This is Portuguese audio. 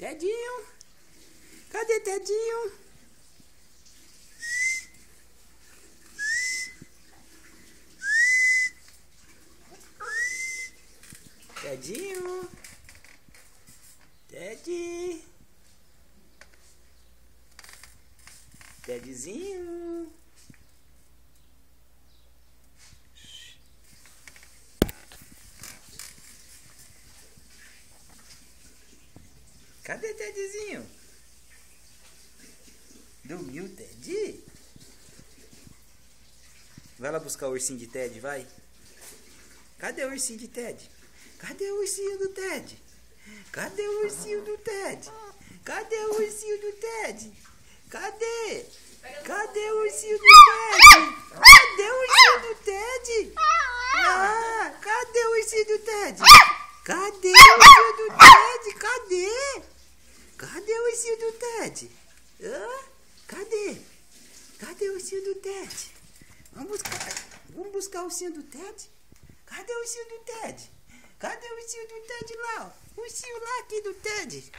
Tedinho? Cadê Tedinho? Tedinho? Ted? Tedzinho? Cadê Tedzinho? Dormiu Ted? Vai lá buscar o ursinho de Ted, vai. Cadê o ursinho de Ted? Cadê o ursinho do Ted? Cadê o ursinho do Ted? Cadê o ursinho do Ted? Cadê? Cadê o ursinho do Ted? Cadê o ursinho do Ted? Ah, cadê o ursinho do Ted? Cadê o ursinho do Ted? Cadê? Cadê o ursinho do Ted? Ah, cadê? Cadê o ursinho do Ted? Vamos buscar o ursinho do Ted? Cadê o ursinho do Ted? Cadê o ursinho do Ted lá? O ursinho lá aqui do Ted.